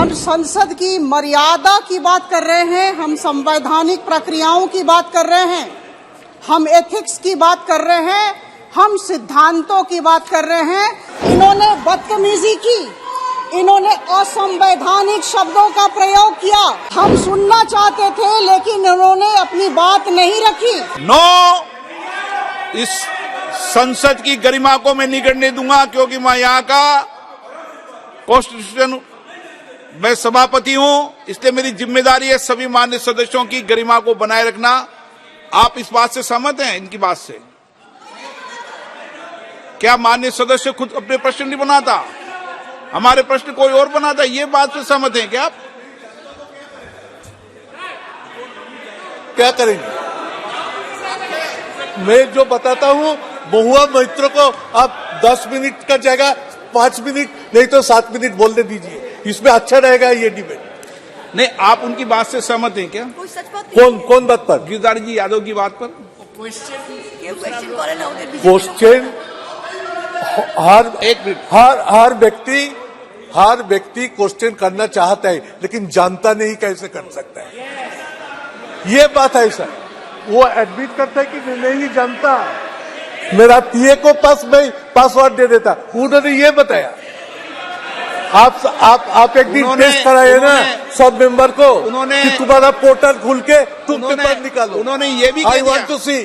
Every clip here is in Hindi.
हम संसद की मर्यादा की बात कर रहे हैं, हम संवैधानिक प्रक्रियाओं की बात कर रहे हैं, हम एथिक्स की बात कर रहे हैं, हम सिद्धांतों की बात कर रहे हैं। इन्होंने बदतमीजी की, इन्होंने असंवैधानिक शब्दों का प्रयोग किया। हम सुनना चाहते थे लेकिन इन्होंने अपनी बात नहीं रखी। इस संसद की गरिमा को मैं नहीं करने दूंगा, क्योंकि मैं यहाँ का कॉन्स्टिट्यूशन मैं सभापति हूं, इसलिए मेरी जिम्मेदारी है सभी मान्य सदस्यों की गरिमा को बनाए रखना। आप इस बात से सहमत हैं? इनकी बात से क्या मान्य सदस्य खुद अपने प्रश्न नहीं बनाता, हमारे प्रश्न कोई और बनाता? ये बात से सहमत हैं क्या आप? क्या करेंगे? मैं जो बताता हूं, बहुआ मित्र को आप 10 मिनट का जगह 5 मिनट नहीं तो 7 मिनट बोलने दीजिए, इसमें अच्छा रहेगा ये डिबेट। नहीं, आप उनकी बात से सहमत हैं क्या? कौन बात पर? गिरधारी जी यादव की बात पर। क्वेश्चन हर व्यक्ति क्वेश्चन करना चाहता है, लेकिन जानता नहीं कैसे कर सकता है। ये बात है सर, वो एडमिट करता है कि नहीं जानता। मेरा पीए को मैं पासवर्ड दे देता, उन्होंने ये बताया। आप एक दिन टेस्ट कराए ना सब मेंबर को, उन्होंने कि तुम्हारा पोर्टल खुल के तुम पेपर निकालो। उन्होंने ये भी I want to see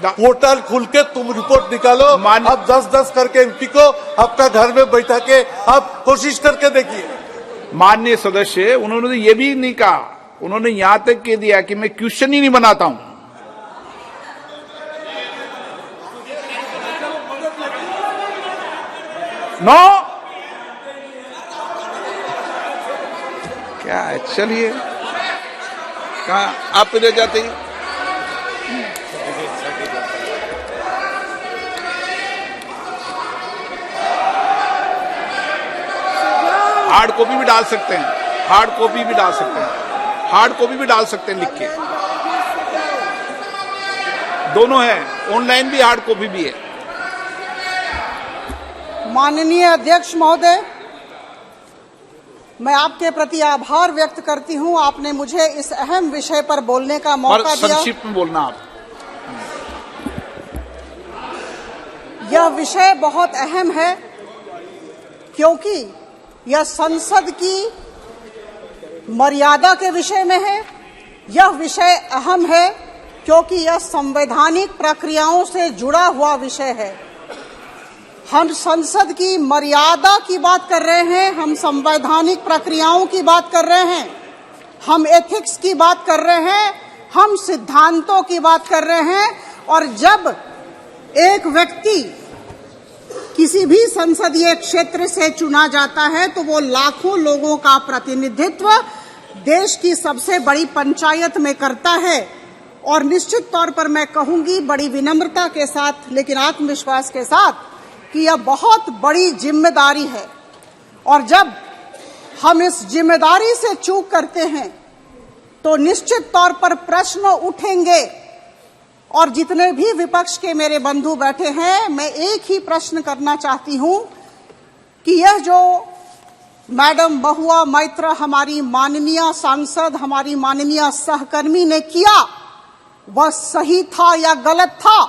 portal खुल के तुम रिपोर्ट निकालो। आप 10-10 करके एमपी को आपका घर में बैठा के आप कोशिश करके देखिए। माननीय सदस्य, उन्होंने ये भी नहीं कहा, उन्होंने यहां तक कह दिया कि मैं क्वेश्चन ही नहीं बनाता हूं। नो क्या है? चलिए, कहा आप ले जाते हैं? हार्ड कॉपी भी डाल सकते हैं, हार्ड कॉपी भी डाल सकते हैं, हार्ड कॉपी भी डाल सकते हैं लिख के, दोनों है, ऑनलाइन भी हार्ड कॉपी भी है। माननीय अध्यक्ष महोदय, मैं आपके प्रति आभार व्यक्त करती हूं, आपने मुझे इस अहम विषय पर बोलने का मौका दिया। संक्षिप्त में बोलना आप। यह विषय बहुत अहम है, क्योंकि यह संसद की मर्यादा के विषय में है। यह विषय अहम है क्योंकि यह संवैधानिक प्रक्रियाओं से जुड़ा हुआ विषय है। हम संसद की मर्यादा की बात कर रहे हैं, हम संवैधानिक प्रक्रियाओं की बात कर रहे हैं, हम एथिक्स की बात कर रहे हैं, हम सिद्धांतों की बात कर रहे हैं। और जब एक व्यक्ति किसी भी संसदीय क्षेत्र से चुना जाता है तो वो लाखों लोगों का प्रतिनिधित्व देश की सबसे बड़ी पंचायत में करता है। और निश्चित तौर पर मैं कहूंगी बड़ी विनम्रता के साथ लेकिन आत्मविश्वास के साथ कि यह बहुत बड़ी जिम्मेदारी है। और जब हम इस जिम्मेदारी से चूक करते हैं तो निश्चित तौर पर प्रश्न उठेंगे। और जितने भी विपक्ष के मेरे बंधु बैठे हैं, मैं एक ही प्रश्न करना चाहती हूं कि यह जो मैडम बहुआ मैत्र, हमारी माननीय सांसद, हमारी माननीय सहकर्मी ने किया, वह सही था या गलत था?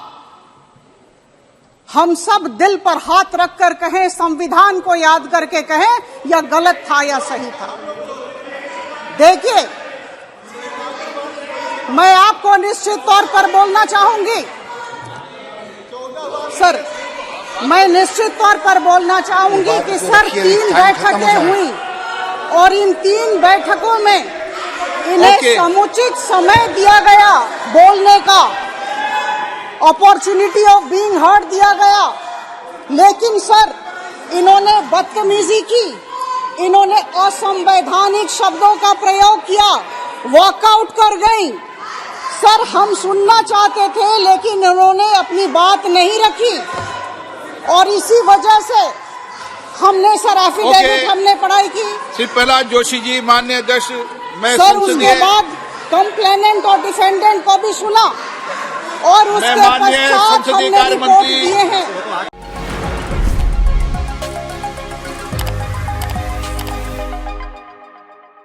हम सब दिल पर हाथ रखकर कहें, संविधान को याद करके कहें, यह गलत था या सही था? देखिए, मैं आपको निश्चित तौर पर बोलना चाहूंगी सर, मैं निश्चित तौर पर बोलना चाहूंगी कि सर 3 बैठकें हुई और इन 3 बैठकों में इन्हें समुचित समय दिया गया, बोलने का अपॉर्चुनिटी ऑफ बीइंग हर्ड दिया गया। लेकिन सर, इन्होंने बदतमीजी की, इन्होंने असंवैधानिक शब्दों का प्रयोग किया, वॉकआउट कर गई। सर, हम सुनना चाहते थे लेकिन इन्होंने अपनी बात नहीं रखी और इसी वजह से हमने सर एफिडेविट हमने पढ़ाई की। श्री प्रहलाद जोशी जी, माननीय अध्यक्ष, मैं सर उसके बाद कंप्लेनेंट और डिफेंडेंट को भी सुना और उसके पश्चात हमने रिपोर्ट दिए हैं।